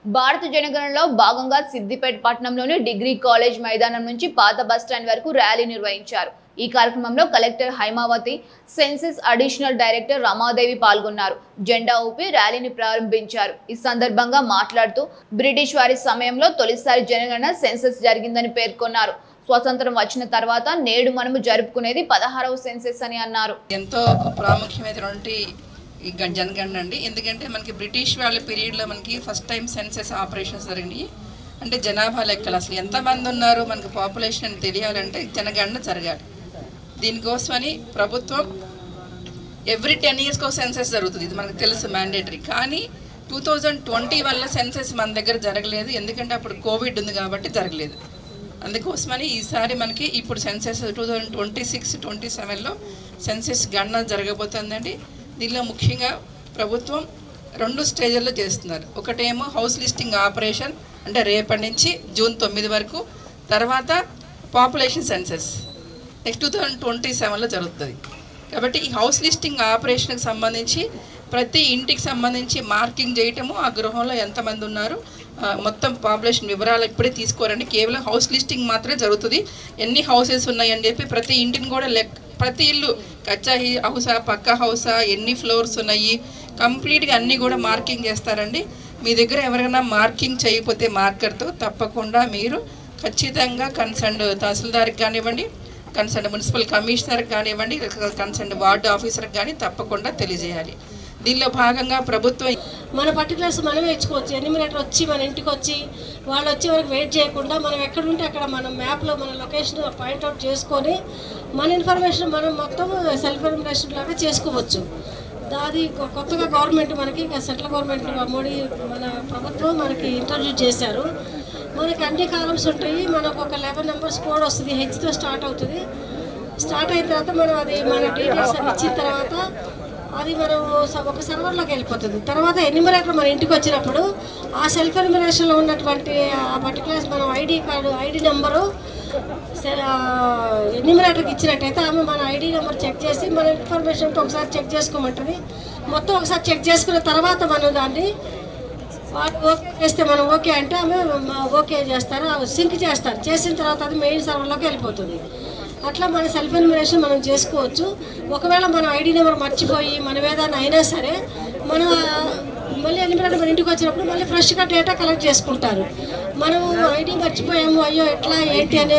భారత జనగణనలో భాగంగా సిద్దిపేట పట్టణంలోని డిగ్రీ కాలేజ్ మైదానం నుంచి పాత బస్టాండ్ వరకు ర్యాలీ నిర్వహించారు. ఈ కార్యక్రమంలో collector Haimavathi, census additional director Ramadevi పాల్గొన్నారు. జెండా ఊపి ర్యాలీని ప్రారంభించారు. ఈ సందర్భంగా మాట్లాడుతూ బ్రిటిష్ వారి సమయంలో తొలిసారి జనగణన సెన్సస్ జరిగిందని పేర్కొన్నారు. స్వతంత్రం వచ్చిన తర్వాత నేడు మనము జరుపుకునేది 16వ సెన్సస్ అని అన్నారు. ఎంతో ప్రాముఖ్యమైనటువంటి ఈ జనగణన అండి. ఎందుకంటే మనకి బ్రిటిష్ వాళ్ళ పీరియడ్లో మనకి ఫస్ట్ టైం సెన్సెస్ ఆపరేషన్స్ జరిగినాయి. అంటే జనాభా లెక్కలు అసలు ఎంతమంది ఉన్నారు మనకు పాపులేషన్ అని తెలియాలంటే జనగణన జరగాలి. దీనికోసమని ప్రభుత్వం ఎవ్రీ 10 yearsకి ఒక సెన్సెస్ జరుగుతుంది. ఇది మనకు తెలుసు, మ్యాండేటరీ. కానీ 2020 వల్ల సెన్సెస్ మన దగ్గర జరగలేదు. ఎందుకంటే అప్పుడు కోవిడ్ ఉంది కాబట్టి జరగలేదు. అందుకోసమని ఈసారి మనకి ఇప్పుడు సెన్సెస్ 2026-27లో సెన్సెస్ గణన జరగబోతుందండి. దీనిలో ముఖ్యంగా ప్రభుత్వం 2 స్టేజ్ల్లో చేస్తున్నారు. ఒకటేమో హౌస్ లిస్టింగ్ ఆపరేషన్, అంటే రేపటి నుంచి జూన్ 9 వరకు. తర్వాత పాపులేషన్ సెన్సెస్ నెక్స్ట్ 2027లో జరుగుతుంది. కాబట్టి ఈ హౌస్ లిస్టింగ్ ఆపరేషన్కి సంబంధించి ప్రతి ఇంటికి సంబంధించి మార్కింగ్ చేయటము, ఆ గృహంలో ఎంతమంది ఉన్నారు, మొత్తం పాపులేషన్ వివరాలు ఇప్పుడే తీసుకోరండి. కేవలం హౌస్ లిస్టింగ్ మాత్రమే జరుగుతుంది. ఎన్ని హౌసెస్ ఉన్నాయని చెప్పి ప్రతి ఇంటిని కూడా ప్రతి ఇల్లు కచ్చా హౌసా, పక్క హౌసా, ఎన్ని ఫ్లోర్స్ ఉన్నాయి, కంప్లీట్గా అన్నీ కూడా మార్కింగ్ చేస్తారండి. మీ దగ్గర ఎవరైనా మార్కింగ్ చేయకపోతే మార్కర్తో తప్పకుండా మీరు ఖచ్చితంగా కన్సర్న్ తహసీల్దార్కి కానివ్వండి, కన్సర్న్ మున్సిపల్ కమిషనర్కి కానివ్వండి, కన్సర్న్ వార్డు ఆఫీసర్కి కానీ తప్పకుండా తెలియజేయాలి. దీనిలో భాగంగా ప్రభుత్వం మన పర్టికులర్స్ మనమే ఇచ్చుకోవచ్చు. ఎన్యూమరేటర్ వచ్చి మన ఇంటికి వచ్చి వాళ్ళు వచ్చే వరకు వెయిట్ చేయకుండా మనం ఎక్కడ ఉంటే అక్కడ మన మ్యాప్లో మన లొకేషన్ పాయింట్అవుట్ చేసుకొని మన ఇన్ఫర్మేషన్ మనం మొత్తం సెల్ఫ్ ఇన్ఫర్మేషన్ లాగా చేసుకోవచ్చు. అది కొత్తగా గవర్నమెంట్ మనకి సెంట్రల్ గవర్నమెంట్ మోడీ మన ప్రభుత్వం మనకి ఇంట్రడ్యూస్ చేశారు. మనకి అన్ని కాలమ్స్ ఉంటాయి. మనకు ఒక 11 numbers కోడ్ వస్తుంది. హెచ్తో స్టార్ట్ అవుతుంది. స్టార్ట్ అయిన తర్వాత మనం అది మన డీటెయిల్స్ అన్ని ఇచ్చిన తర్వాత అది మనం ఒక సర్వర్లోకి వెళ్ళిపోతుంది. తర్వాత ఎన్యూమరేటర్ మన ఇంటికి వచ్చినప్పుడు ఆ సెల్ఫ్ ఎన్యూమరేషన్లో ఉన్నటువంటి ఆ పర్టికులర్స్ మనం ఐడి నెంబరు ఎన్యూమరేటర్కి ఇచ్చినట్టయితే ఆమె మన ఐడి నెంబర్ చెక్ చేసి మన ఇన్ఫర్మేషన్తో ఒకసారి చెక్ చేసుకోమంటుంది. మొత్తం ఒకసారి చెక్ చేసుకున్న తర్వాత మనం దాన్ని వాళ్ళు ఓకే చేస్తే మనం ఓకే అంటే ఆమె ఓకే చేస్తారు, సింక్ చేస్తారు. చేసిన తర్వాత అది మెయిన్ సర్వర్లోకి వెళ్ళిపోతుంది. అట్లా మన సెల్ఫ్ ఎన్యూమరేషన్ మనం చేసుకోవచ్చు. ఒకవేళ మనం ఐడి నెంబర్ మర్చిపోయి మనం ఏదైనా అయినా సరే మనం మళ్ళీ ఎన్యూమరేటర్ మన ఇంటికి వచ్చినప్పుడు మళ్ళీ ఫ్రెష్గా డేటా కలెక్ట్ చేసుకుంటారు. మనం ఐడి మర్చిపోయాము, అయ్యో ఎట్లా ఏంటి అనేది